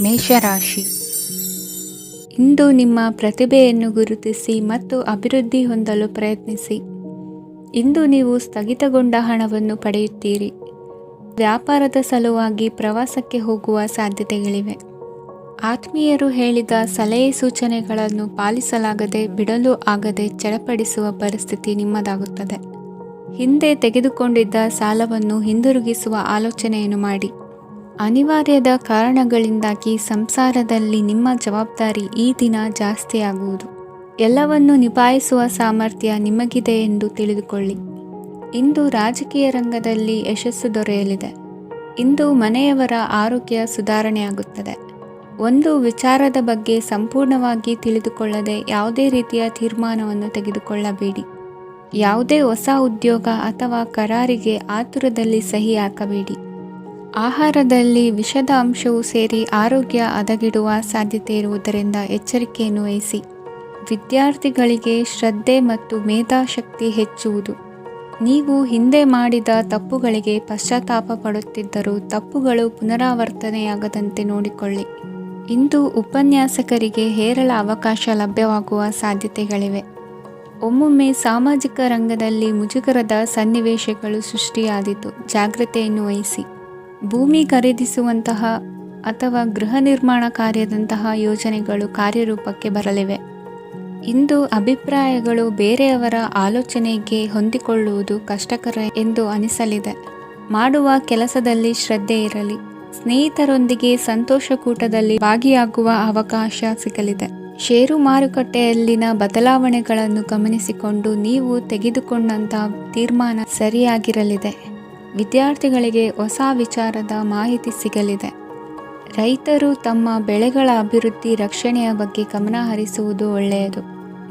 ಮೇಷರಾಶಿ. ಇಂದು ನಿಮ್ಮ ಪ್ರತಿಭೆಯನ್ನು ಗುರುತಿಸಿ ಮತ್ತು ಅಭಿವೃದ್ಧಿ ಹೊಂದಲು ಪ್ರಯತ್ನಿಸಿ. ಇಂದು ನೀವು ಸ್ಥಗಿತಗೊಂಡ ಹಣವನ್ನು ಪಡೆಯುತ್ತೀರಿ. ವ್ಯಾಪಾರದ ಸಲುವಾಗಿ ಪ್ರವಾಸಕ್ಕೆ ಹೋಗುವ ಸಾಧ್ಯತೆಗಳಿವೆ. ಆತ್ಮೀಯರು ಹೇಳಿದ ಸಲಹೆ ಸೂಚನೆಗಳನ್ನು ಪಾಲಿಸಲಾಗದೆ ಬಿಡಲು ಆಗದೆ ಚಡಪಡಿಸುವ ಪರಿಸ್ಥಿತಿ ನಿಮ್ಮದಾಗುತ್ತದೆ. ಹಿಂದೆ ತೆಗೆದುಕೊಂಡಿದ್ದ ಸಾಲವನ್ನು ಹಿಂದಿರುಗಿಸುವ ಆಲೋಚನೆಯನ್ನು ಮಾಡಿ. ಅನಿವಾರ್ಯದ ಕಾರಣಗಳಿಂದಾಗಿ ಸಂಸಾರದಲ್ಲಿ ನಿಮ್ಮ ಜವಾಬ್ದಾರಿ ಈ ದಿನ ಜಾಸ್ತಿಯಾಗುವುದು. ಎಲ್ಲವನ್ನು ನಿಭಾಯಿಸುವ ಸಾಮರ್ಥ್ಯ ನಿಮಗಿದೆ ಎಂದು ತಿಳಿದುಕೊಳ್ಳಿ. ಇಂದು ರಾಜಕೀಯ ರಂಗದಲ್ಲಿ ಯಶಸ್ಸು ದೊರೆಯಲಿದೆ. ಇಂದು ಮನೆಯವರ ಆರೋಗ್ಯ ಸುಧಾರಣೆಯಾಗುತ್ತದೆ. ಒಂದು ವಿಚಾರದ ಬಗ್ಗೆ ಸಂಪೂರ್ಣವಾಗಿ ತಿಳಿದುಕೊಳ್ಳದೆ ಯಾವುದೇ ರೀತಿಯ ತೀರ್ಮಾನವನ್ನು ತೆಗೆದುಕೊಳ್ಳಬೇಡಿ. ಯಾವುದೇ ಹೊಸ ಉದ್ಯೋಗ ಅಥವಾ ಕರಾರಿಗೆ ಆತುರದಲ್ಲಿ ಸಹಿ ಹಾಕಬೇಡಿ. ಆಹಾರದಲ್ಲಿ ವಿಷದ ಅಂಶವು ಸೇರಿ ಆರೋಗ್ಯ ಹದಗೆಡುವ ಸಾಧ್ಯತೆ ಇರುವುದರಿಂದ ಎಚ್ಚರಿಕೆಯನ್ನು ವಹಿಸಿ. ವಿದ್ಯಾರ್ಥಿಗಳಿಗೆ ಶ್ರದ್ಧೆ ಮತ್ತು ಮೇಧಾಶಕ್ತಿ ಹೆಚ್ಚುವುದು. ನೀವು ಹಿಂದೆ ಮಾಡಿದ ತಪ್ಪುಗಳಿಗೆ ಪಶ್ಚಾತ್ತಾಪ ಪಡುತ್ತಿದ್ದರೂ ತಪ್ಪುಗಳು ಪುನರಾವರ್ತನೆಯಾಗದಂತೆ ನೋಡಿಕೊಳ್ಳಿ. ಇಂದು ಉಪನ್ಯಾಸಕರಿಗೆ ಹೇರಳ ಅವಕಾಶ ಲಭ್ಯವಾಗುವ ಸಾಧ್ಯತೆಗಳಿವೆ. ಒಮ್ಮೊಮ್ಮೆ ಸಾಮಾಜಿಕ ರಂಗದಲ್ಲಿ ಮುಜುಗರದ ಸನ್ನಿವೇಶಗಳು ಸೃಷ್ಟಿಯಾದೀತು. ಜಾಗ್ರತೆಯನ್ನು ವಹಿಸಿ. ಭೂಮಿ ಖರೀದಿಸುವಂತಹ ಅಥವಾ ಗೃಹ ನಿರ್ಮಾಣ ಕಾರ್ಯದಂತಹ ಯೋಜನೆಗಳು ಕಾರ್ಯರೂಪಕ್ಕೆ ಬರಲಿವೆ. ಇಂದು ಅಭಿಪ್ರಾಯಗಳು ಬೇರೆಯವರ ಆಲೋಚನೆಗೆ ಹೊಂದಿಕೊಳ್ಳುವುದು ಕಷ್ಟಕರ ಎಂದು ಅನಿಸಲಿದೆ. ಮಾಡುವ ಕೆಲಸದಲ್ಲಿ ಶ್ರದ್ಧೆ ಇರಲಿ. ಸ್ನೇಹಿತರೊಂದಿಗೆ ಸಂತೋಷಕೂಟದಲ್ಲಿ ಭಾಗಿಯಾಗುವ ಅವಕಾಶ ಸಿಗಲಿದೆ. ಷೇರು ಮಾರುಕಟ್ಟೆಯಲ್ಲಿನ ಬದಲಾವಣೆಗಳನ್ನು ಗಮನಿಸಿಕೊಂಡು ನೀವು ತೆಗೆದುಕೊಂಡಂತಹ ತೀರ್ಮಾನ ಸರಿಯಾಗಿರಲಿದೆ. ವಿದ್ಯಾರ್ಥಿಗಳಿಗೆ ಹೊಸ ವಿಚಾರದ ಮಾಹಿತಿ ಸಿಗಲಿದೆ. ರೈತರು ತಮ್ಮ ಬೆಳೆಗಳ ಅಭಿವೃದ್ಧಿ ರಕ್ಷಣೆಯ ಬಗ್ಗೆ ಗಮನ ಹರಿಸುವುದು ಒಳ್ಳೆಯದು.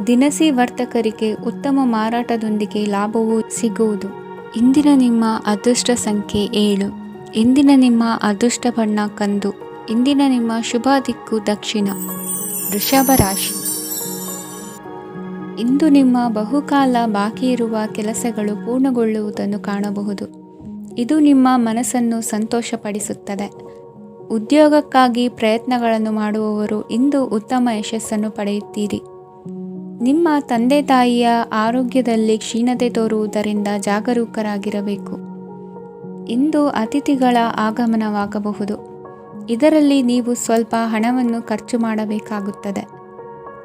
ದಿನಸಿ ವರ್ತಕರಿಗೆ ಉತ್ತಮ ಮಾರಾಟದೊಂದಿಗೆ ಲಾಭವೂ ಸಿಗುವುದು. ಇಂದಿನ ನಿಮ್ಮ ಅದೃಷ್ಟ ಸಂಖ್ಯೆ 7. ಇಂದಿನ ನಿಮ್ಮ ಅದೃಷ್ಟ ಬಣ್ಣ ಕಂದು. ಇಂದಿನ ನಿಮ್ಮ ಶುಭ ದಿಕ್ಕು ದಕ್ಷಿಣ. ವೃಷಭ ರಾಶಿ. ಇಂದು ನಿಮ್ಮ ಬಹುಕಾಲ ಬಾಕಿ ಇರುವ ಕೆಲಸಗಳು ಪೂರ್ಣಗೊಳ್ಳುವುದನ್ನು ಕಾಣಬಹುದು. ಇದು ನಿಮ್ಮ ಮನಸ್ಸನ್ನು ಸಂತೋಷಪಡಿಸುತ್ತದೆ. ಉದ್ಯೋಗಕ್ಕಾಗಿ ಪ್ರಯತ್ನಗಳನ್ನು ಮಾಡುವವರು ಇಂದು ಉತ್ತಮ ಯಶಸ್ಸನ್ನು ಪಡೆಯುತ್ತೀರಿ. ನಿಮ್ಮ ತಂದೆ ತಾಯಿಯ ಆರೋಗ್ಯದಲ್ಲಿ ಕ್ಷೀಣತೆ ತೋರುವುದರಿಂದ ಜಾಗರೂಕರಾಗಿರಬೇಕು. ಇಂದು ಅತಿಥಿಗಳ ಆಗಮನವಾಗಬಹುದು. ಇದರಲ್ಲಿ ನೀವು ಸ್ವಲ್ಪ ಹಣವನ್ನು ಖರ್ಚು ಮಾಡಬೇಕಾಗುತ್ತದೆ.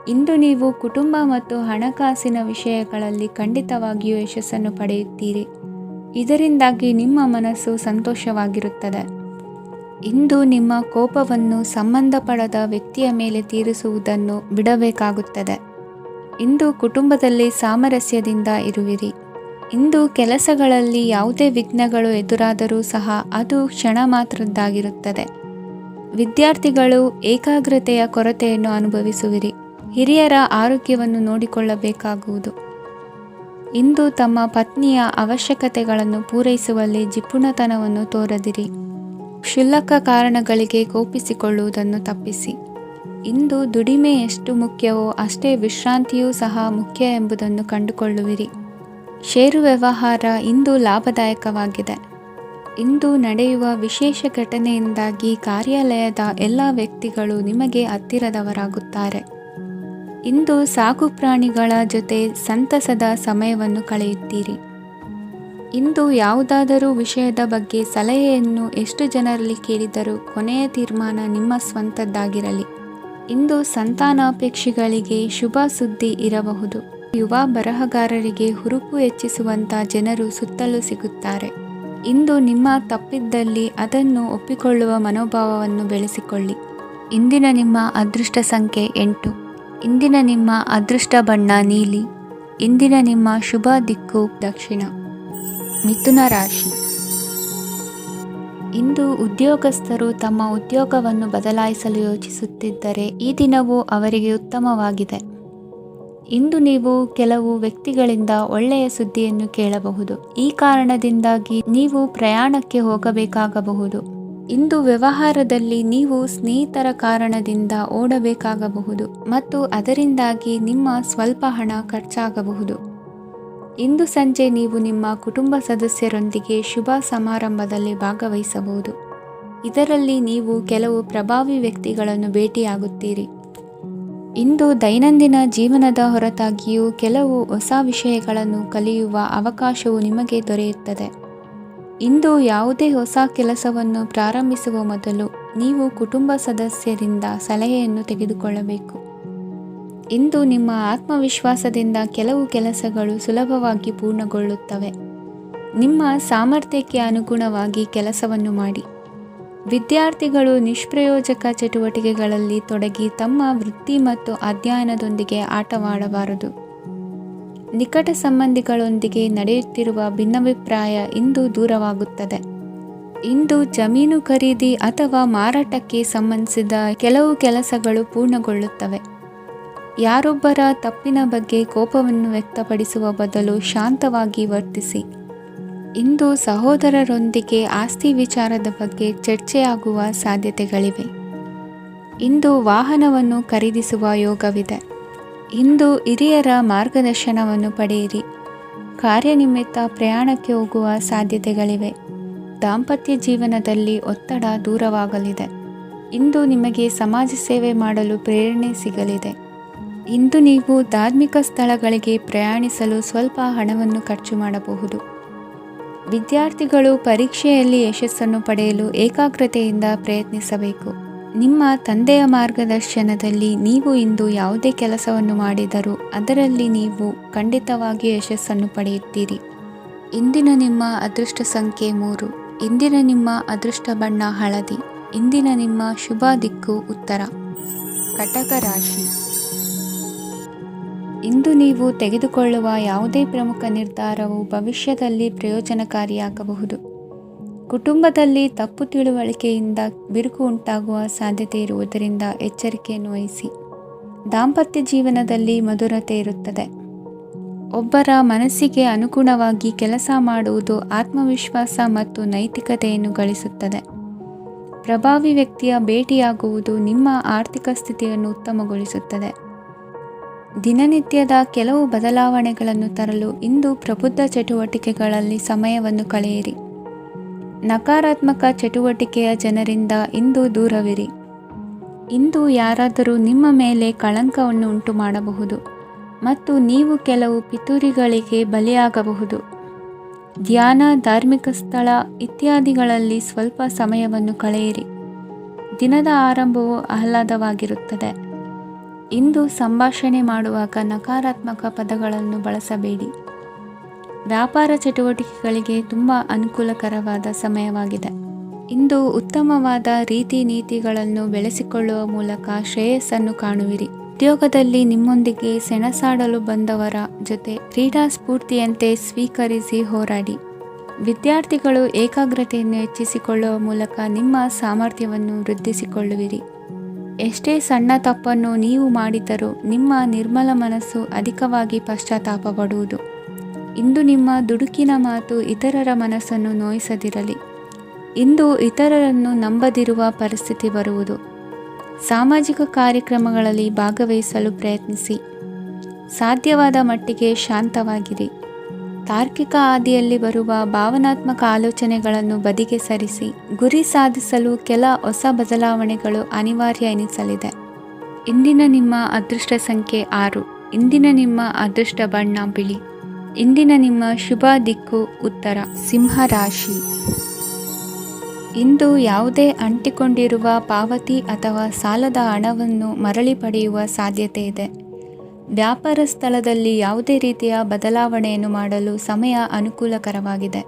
ಇಂದು ನೀವು ಕುಟುಂಬ ಮತ್ತು ಹಣಕಾಸಿನ ವಿಷಯಗಳಲ್ಲಿ ಖಂಡಿತವಾಗಿಯೂ ಯಶಸ್ಸನ್ನು ಪಡೆಯುತ್ತೀರಿ. ಇದರಿಂದಾಗಿ ನಿಮ್ಮ ಮನಸ್ಸು ಸಂತೋಷವಾಗಿರುತ್ತದೆ. ಇಂದು ನಿಮ್ಮ ಕೋಪವನ್ನು ಸಂಬಂಧಪಡದ ವ್ಯಕ್ತಿಯ ಮೇಲೆ ತೀರಿಸುವುದನ್ನು ಬಿಡಬೇಕಾಗುತ್ತದೆ. ಇಂದು ಕುಟುಂಬದಲ್ಲಿ ಸಾಮರಸ್ಯದಿಂದ ಇರುವಿರಿ. ಇಂದು ಕೆಲಸಗಳಲ್ಲಿ ಯಾವುದೇ ವಿಘ್ನಗಳು ಎದುರಾದರೂ ಸಹ ಅದು ಕ್ಷಣ ಮಾತ್ರದ್ದಾಗಿರುತ್ತದೆ. ವಿದ್ಯಾರ್ಥಿಗಳು ಏಕಾಗ್ರತೆಯ ಕೊರತೆಯನ್ನು ಅನುಭವಿಸುವಿರಿ. ಹಿರಿಯರ ಆರೋಗ್ಯವನ್ನು ನೋಡಿಕೊಳ್ಳಬೇಕಾಗುವುದು. ಇಂದು ತಮ್ಮ ಪತ್ನಿಯ ಅವಶ್ಯಕತೆಗಳನ್ನು ಪೂರೈಸುವಲ್ಲಿ ಜಿಪುಣತನವನ್ನು ತೋರದಿರಿ. ಕ್ಷುಲ್ಲಕ ಕಾರಣಗಳಿಗೆ ಕೋಪಿಸಿಕೊಳ್ಳುವುದನ್ನು ತಪ್ಪಿಸಿ. ಇಂದು ದುಡಿಮೆ ಎಷ್ಟು ಮುಖ್ಯವೋ ಅಷ್ಟೇ ವಿಶ್ರಾಂತಿಯೂ ಸಹ ಮುಖ್ಯ ಎಂಬುದನ್ನು ಕಂಡುಕೊಳ್ಳುವಿರಿ. ಷೇರು ವ್ಯವಹಾರ ಇಂದು ಲಾಭದಾಯಕವಾಗಿದೆ. ಇಂದು ನಡೆಯುವ ವಿಶೇಷ ಘಟನೆಯಿಂದಾಗಿ ಕಾರ್ಯಾಲಯದ ಎಲ್ಲ ವ್ಯಕ್ತಿಗಳು ನಿಮಗೆ ಹತ್ತಿರದವರಾಗುತ್ತಾರೆ. ಇಂದು ಸಾಕು ಪ್ರಾಣಿಗಳ ಜೊತೆ ಸಂತಸದ ಸಮಯವನ್ನು ಕಳೆಯುತ್ತೀರಿ. ಇಂದು ಯಾವುದಾದರೂ ವಿಷಯದ ಬಗ್ಗೆ ಸಲಹೆಯನ್ನು ಎಷ್ಟು ಜನರಲ್ಲಿ ಕೇಳಿದರೂ ಕೊನೆಯ ತೀರ್ಮಾನ ನಿಮ್ಮ ಸ್ವಂತದ್ದಾಗಿರಲಿ. ಇಂದು ಸಂತಾನಾಪೇಕ್ಷಿಗಳಿಗೆ ಶುಭ ಸುದ್ದಿ ಇರಬಹುದು. ಯುವ ಬರಹಗಾರರಿಗೆ ಹುರುಪು ಹೆಚ್ಚಿಸುವಂಥ ಜನರು ಸುತ್ತಲೂ ಸಿಗುತ್ತಾರೆ. ಇಂದು ನಿಮ್ಮ ತಪ್ಪಿದ್ದಲ್ಲಿ ಅದನ್ನು ಒಪ್ಪಿಕೊಳ್ಳುವ ಮನೋಭಾವವನ್ನು ಬೆಳೆಸಿಕೊಳ್ಳಿ. ಇಂದಿನ ನಿಮ್ಮ ಅದೃಷ್ಟ ಸಂಖ್ಯೆ 8. ಇಂದಿನ ನಿಮ್ಮ ಅದೃಷ್ಟ ಬಣ್ಣ ನೀಲಿ. ಇಂದಿನ ನಿಮ್ಮ ಶುಭ ದಿಕ್ಕು ದಕ್ಷಿಣ. ಮಿಥುನ ರಾಶಿ. ಇಂದು ಉದ್ಯೋಗಸ್ಥರು ತಮ್ಮ ಉದ್ಯೋಗವನ್ನು ಬದಲಾಯಿಸಲು ಯೋಚಿಸುತ್ತಿದ್ದರೆ ಈ ದಿನವೂ ಅವರಿಗೆ ಉತ್ತಮವಾಗಿದೆ. ಇಂದು ನೀವು ಕೆಲವು ವ್ಯಕ್ತಿಗಳಿಂದ ಒಳ್ಳೆಯ ಸುದ್ದಿಯನ್ನು ಕೇಳಬಹುದು. ಈ ಕಾರಣದಿಂದಾಗಿ ನೀವು ಪ್ರಯಾಣಕ್ಕೆ ಹೋಗಬೇಕಾಗಬಹುದು. ಇಂದು ವ್ಯವಹಾರದಲ್ಲಿ ನೀವು ಸ್ನೇಹಿತರ ಕಾರಣದಿಂದ ಓಡಬೇಕಾಗಬಹುದು ಮತ್ತು ಅದರಿಂದಾಗಿ ನಿಮ್ಮ ಸ್ವಲ್ಪ ಹಣ ಖರ್ಚಾಗಬಹುದು. ಇಂದು ಸಂಜೆ ನೀವು ನಿಮ್ಮ ಕುಟುಂಬ ಸದಸ್ಯರೊಂದಿಗೆ ಶುಭ ಸಮಾರಂಭದಲ್ಲಿ ಭಾಗವಹಿಸಬಹುದು. ಇದರಲ್ಲಿ ನೀವು ಕೆಲವು ಪ್ರಭಾವಿ ವ್ಯಕ್ತಿಗಳನ್ನು ಭೇಟಿಯಾಗುತ್ತೀರಿ. ಇಂದು ದೈನಂದಿನ ಜೀವನದ ಹೊರತಾಗಿಯೂ ಕೆಲವು ಹೊಸ ವಿಷಯಗಳನ್ನು ಕಲಿಯುವ ಅವಕಾಶವು ನಿಮಗೆ ದೊರೆಯುತ್ತದೆ. ಇಂದು ಯಾವುದೇ ಹೊಸ ಕೆಲಸವನ್ನು ಪ್ರಾರಂಭಿಸುವ ಮೊದಲು ನೀವು ಕುಟುಂಬ ಸದಸ್ಯರಿಂದ ಸಲಹೆಯನ್ನು ತೆಗೆದುಕೊಳ್ಳಬೇಕು. ಇಂದು ನಿಮ್ಮ ಆತ್ಮವಿಶ್ವಾಸದಿಂದ ಕೆಲವು ಕೆಲಸಗಳು ಸುಲಭವಾಗಿ ಪೂರ್ಣಗೊಳ್ಳುತ್ತವೆ. ನಿಮ್ಮ ಸಾಮರ್ಥ್ಯಕ್ಕೆ ಅನುಗುಣವಾಗಿ ಕೆಲಸವನ್ನು ಮಾಡಿ. ವಿದ್ಯಾರ್ಥಿಗಳು ನಿಷ್ಪ್ರಯೋಜಕ ಚಟುವಟಿಕೆಗಳಲ್ಲಿ ತೊಡಗಿ ತಮ್ಮ ವೃತ್ತಿ ಮತ್ತು ಅಧ್ಯಯನದೊಂದಿಗೆ ಆಟವಾಡಬಾರದು. ನಿಕಟ ಸಂಬಂಧಿಗಳೊಂದಿಗೆ ನಡೆಯುತ್ತಿರುವ ಭಿನ್ನಾಭಿಪ್ರಾಯ ಇಂದು ದೂರವಾಗುತ್ತದೆ. ಇಂದು ಜಮೀನು ಖರೀದಿ ಅಥವಾ ಮಾರಾಟಕ್ಕೆ ಸಂಬಂಧಿಸಿದ ಕೆಲವು ಕೆಲಸಗಳು ಪೂರ್ಣಗೊಳ್ಳುತ್ತವೆ. ಯಾರೊಬ್ಬರ ತಪ್ಪಿನ ಬಗ್ಗೆ ಕೋಪವನ್ನು ವ್ಯಕ್ತಪಡಿಸುವ ಬದಲು ಶಾಂತವಾಗಿ ವರ್ತಿಸಿ. ಇಂದು ಸಹೋದರರೊಂದಿಗೆ ಆಸ್ತಿ ವಿಚಾರದ ಬಗ್ಗೆ ಚರ್ಚೆಯಾಗುವ ಸಾಧ್ಯತೆಗಳಿವೆ. ಇಂದು ವಾಹನವನ್ನು ಖರೀದಿಸುವ ಯೋಗವಿದೆ. ಇಂದು ಹಿರಿಯರ ಮಾರ್ಗದರ್ಶನವನ್ನು ಪಡೆಯಿರಿ. ಕಾರ್ಯನಿಮಿತ್ತ ಪ್ರಯಾಣಕ್ಕೆ ಹೋಗುವ ಸಾಧ್ಯತೆಗಳಿವೆ. ದಾಂಪತ್ಯ ಜೀವನದಲ್ಲಿ ಒತ್ತಡ ದೂರವಾಗಲಿದೆ. ಇಂದು ನಿಮಗೆ ಸಮಾಜ ಸೇವೆ ಮಾಡಲು ಪ್ರೇರಣೆ ಸಿಗಲಿದೆ. ಇಂದು ನೀವು ಧಾರ್ಮಿಕ ಸ್ಥಳಗಳಿಗೆ ಪ್ರಯಾಣಿಸಲು ಸ್ವಲ್ಪ ಹಣವನ್ನು ಖರ್ಚು ಮಾಡಬಹುದು. ವಿದ್ಯಾರ್ಥಿಗಳು ಪರೀಕ್ಷೆಯಲ್ಲಿ ಯಶಸ್ಸನ್ನು ಪಡೆಯಲು ಏಕಾಗ್ರತೆಯಿಂದ ಪ್ರಯತ್ನಿಸಬೇಕು. ನಿಮ್ಮ ತಂದೆಯ ಮಾರ್ಗದರ್ಶನದಲ್ಲಿ ನೀವು ಇಂದು ಯಾವುದೇ ಕೆಲಸವನ್ನು ಮಾಡಿದರೂ ಅದರಲ್ಲಿ ನೀವು ಖಂಡಿತವಾಗಿಯೂ ಯಶಸ್ಸನ್ನು ಪಡೆಯುತ್ತೀರಿ. ಇಂದಿನ ನಿಮ್ಮ ಅದೃಷ್ಟ ಸಂಖ್ಯೆ 3. ಇಂದಿನ ನಿಮ್ಮ ಅದೃಷ್ಟ ಬಣ್ಣ ಹಳದಿ. ಇಂದಿನ ನಿಮ್ಮ ಶುಭ ದಿಕ್ಕು ಉತ್ತರ. ಕಟಕ ರಾಶಿ. ಇಂದು ನೀವು ತೆಗೆದುಕೊಳ್ಳುವ ಯಾವುದೇ ಪ್ರಮುಖ ನಿರ್ಧಾರವು ಭವಿಷ್ಯದಲ್ಲಿ ಪ್ರಯೋಜನಕಾರಿಯಾಗಬಹುದು. ಕುಟುಂಬದಲ್ಲಿ ತಪ್ಪು ತಿಳುವಳಿಕೆಯಿಂದ ಬಿರುಕು ಉಂಟಾಗುವ ಸಾಧ್ಯತೆ ಇರುವುದರಿಂದ ಎಚ್ಚರಿಕೆಯನ್ನು ವಹಿಸಿ. ದಾಂಪತ್ಯ ಜೀವನದಲ್ಲಿ ಮಧುರತೆ ಇರುತ್ತದೆ. ಒಬ್ಬರ ಮನಸ್ಸಿಗೆ ಅನುಗುಣವಾಗಿ ಕೆಲಸ ಮಾಡುವುದು ಆತ್ಮವಿಶ್ವಾಸ ಮತ್ತು ನೈತಿಕತೆಯನ್ನು ಗಳಿಸುತ್ತದೆ. ಪ್ರಭಾವಿ ವ್ಯಕ್ತಿಯ ಭೇಟಿಯಾಗುವುದು ನಿಮ್ಮ ಆರ್ಥಿಕ ಸ್ಥಿತಿಯನ್ನು ಉತ್ತಮಗೊಳಿಸುತ್ತದೆ. ದಿನನಿತ್ಯದ ಕೆಲವು ಬದಲಾವಣೆಗಳನ್ನು ತರಲು ಇಂದು ಪ್ರಬುದ್ಧ ಚಟುವಟಿಕೆಗಳಲ್ಲಿ ಸಮಯವನ್ನು ಕಳೆಯಿರಿ. ನಕಾರಾತ್ಮಕ ಚಟುವಟಿಕೆಯ ಜನರಿಂದ ಇಂದು ದೂರವಿರಿ. ಇಂದು ಯಾರಾದರೂ ನಿಮ್ಮ ಮೇಲೆ ಕಳಂಕವನ್ನು ಉಂಟು ಮಾಡಬಹುದು ಮತ್ತು ನೀವು ಕೆಲವು ಪಿತೂರಿಗಳಿಗೆ ಬಲಿಯಾಗಬಹುದು. ಧ್ಯಾನ, ಧಾರ್ಮಿಕ ಸ್ಥಳ ಇತ್ಯಾದಿಗಳಲ್ಲಿ ಸ್ವಲ್ಪ ಸಮಯವನ್ನು ಕಳೆಯಿರಿ. ದಿನದ ಆರಂಭವು ಆಹ್ಲಾದವಾಗಿರುತ್ತದೆ. ಇಂದು ಸಂಭಾಷಣೆ ಮಾಡುವಾಗ ನಕಾರಾತ್ಮಕ ಪದಗಳನ್ನು ಬಳಸಬೇಡಿ. ವ್ಯಾಪಾರ ಚಟುವಟಿಕೆಗಳಿಗೆ ತುಂಬ ಅನುಕೂಲಕರವಾದ ಸಮಯವಾಗಿದೆ. ಇಂದು ಉತ್ತಮವಾದ ರೀತಿ ನೀತಿಗಳನ್ನು ಬೆಳೆಸಿಕೊಳ್ಳುವ ಮೂಲಕ ಶ್ರೇಯಸ್ಸನ್ನು ಕಾಣುವಿರಿ. ಉದ್ಯೋಗದಲ್ಲಿ ನಿಮ್ಮೊಂದಿಗೆ ಸೆಣಸಾಡಲು ಬಂದವರ ಜೊತೆ ಕ್ರೀಡಾ ಸ್ಫೂರ್ತಿಯಂತೆ ಸ್ವೀಕರಿಸಿ ಹೋರಾಡಿ. ವಿದ್ಯಾರ್ಥಿಗಳು ಏಕಾಗ್ರತೆಯನ್ನು ಹೆಚ್ಚಿಸಿಕೊಳ್ಳುವ ಮೂಲಕ ನಿಮ್ಮ ಸಾಮರ್ಥ್ಯವನ್ನು ವೃದ್ಧಿಸಿಕೊಳ್ಳುವಿರಿ. ಎಷ್ಟೇ ಸಣ್ಣ ತಪ್ಪನ್ನು ನೀವು ಮಾಡಿದರೂ ನಿಮ್ಮ ನಿರ್ಮಲ ಮನಸ್ಸು ಅಧಿಕವಾಗಿ ಪಶ್ಚಾತ್ತಾಪ ಪಡುವುದು. ಇಂದು ನಿಮ್ಮ ದುಡುಕಿನ ಮಾತು ಇತರರ ಮನಸ್ಸನ್ನು ನೋಯಿಸದಿರಲಿ. ಇಂದು ಇತರರನ್ನು ನಂಬದಿರುವ ಪರಿಸ್ಥಿತಿ ಬರುವುದು. ಸಾಮಾಜಿಕ ಕಾರ್ಯಕ್ರಮಗಳಲ್ಲಿ ಭಾಗವಹಿಸಲು ಪ್ರಯತ್ನಿಸಿ. ಸಾಧ್ಯವಾದ ಮಟ್ಟಿಗೆ ಶಾಂತವಾಗಿರಿ. ತಾರ್ಕಿಕ ಹಾದಿಯಲ್ಲಿ ಬರುವ ಭಾವನಾತ್ಮಕ ಆಲೋಚನೆಗಳನ್ನು ಬದಿಗೆ ಸರಿಸಿ. ಗುರಿ ಸಾಧಿಸಲು ಕೆಲ ಹೊಸ ಬದಲಾವಣೆಗಳು ಅನಿವಾರ್ಯ ಎನಿಸಲಿದೆ. ಇಂದಿನ ನಿಮ್ಮ ಅದೃಷ್ಟ ಸಂಖ್ಯೆ 6. ಇಂದಿನ ನಿಮ್ಮ ಅದೃಷ್ಟ ಬಣ್ಣ ಬಿಳಿ. ಇಂದಿನ ನಿಮ್ಮ ಶುಭ ದಿಕ್ಕು ಉತ್ತರ. ಸಿಂಹ ರಾಶಿ. ಇಂದು ಯಾವುದೇ ಅಂಟಿಕೊಂಡಿರುವ ಪಾವತಿ ಅಥವಾ ಸಾಲದ ಹಣವನ್ನು ಮರಳಿ ಪಡೆಯುವ ಸಾಧ್ಯತೆ ಇದೆ. ವ್ಯಾಪಾರ ಸ್ಥಳದಲ್ಲಿ ಯಾವುದೇ ರೀತಿಯ ಬದಲಾವಣೆಯನ್ನು ಮಾಡಲು ಸಮಯ ಅನುಕೂಲಕರವಾಗಿದೆ.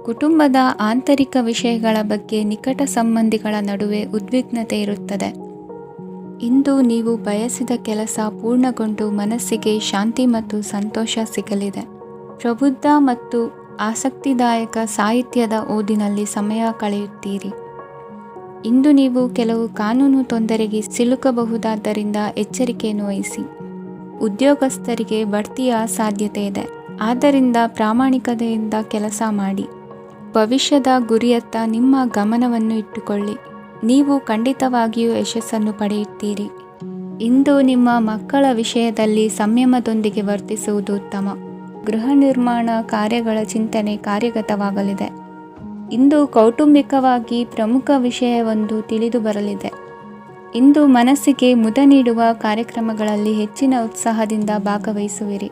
ಕುಟುಂಬದ ಆಂತರಿಕ ವಿಷಯಗಳ ಬಗ್ಗೆ ನಿಕಟ ಸಂಬಂಧಿಗಳ ನಡುವೆ ಉದ್ವಿಗ್ನತೆ ಇರುತ್ತದೆ. ಇಂದು ನೀವು ಬಯಸಿದ ಕೆಲಸ ಪೂರ್ಣಗೊಂಡು ಮನಸ್ಸಿಗೆ ಶಾಂತಿ ಮತ್ತು ಸಂತೋಷ ಸಿಗಲಿದೆ. ಪ್ರಬುದ್ಧ ಮತ್ತು ಆಸಕ್ತಿದಾಯಕ ಸಾಹಿತ್ಯದ ಓದಿನಲ್ಲಿ ಸಮಯ ಕಳೆಯುತ್ತೀರಿ. ಇಂದು ನೀವು ಕೆಲವು ಕಾನೂನು ತೊಂದರೆಗೆ ಸಿಲುಕಬಹುದಾದ್ದರಿಂದ ಎಚ್ಚರಿಕೆಯನ್ನು ವಹಿಸಿ. ಉದ್ಯೋಗಸ್ಥರಿಗೆ ಬಡ್ತಿಯ ಸಾಧ್ಯತೆ ಇದೆ. ಆದ್ದರಿಂದ ಪ್ರಾಮಾಣಿಕತೆಯಿಂದ ಕೆಲಸ ಮಾಡಿ. ಭವಿಷ್ಯದ ಗುರಿಯತ್ತ ನಿಮ್ಮ ಗಮನವನ್ನು ಇಟ್ಟುಕೊಳ್ಳಿ. ನೀವು ಖಂಡಿತವಾಗಿಯೂ ಯಶಸ್ಸನ್ನು ಪಡೆಯುತ್ತೀರಿ. ಇಂದು ನಿಮ್ಮ ಮಕ್ಕಳ ವಿಷಯದಲ್ಲಿ ಸಂಯಮದೊಂದಿಗೆ ವರ್ತಿಸುವುದು ಉತ್ತಮ. ಗೃಹ ನಿರ್ಮಾಣ ಕಾರ್ಯಗಳ ಚಿಂತನೆ ಕಾರ್ಯಗತವಾಗಲಿದೆ. ಇಂದು ಕೌಟುಂಬಿಕವಾಗಿ ಪ್ರಮುಖ ವಿಷಯವೊಂದು ತಿಳಿದು ಬರಲಿದೆ. ಇಂದು ಮನಸ್ಸಿಗೆ ಮುದ ನೀಡುವ ಕಾರ್ಯಕ್ರಮಗಳಲ್ಲಿ ಹೆಚ್ಚಿನ ಉತ್ಸಾಹದಿಂದ ಭಾಗವಹಿಸುವಿರಿ.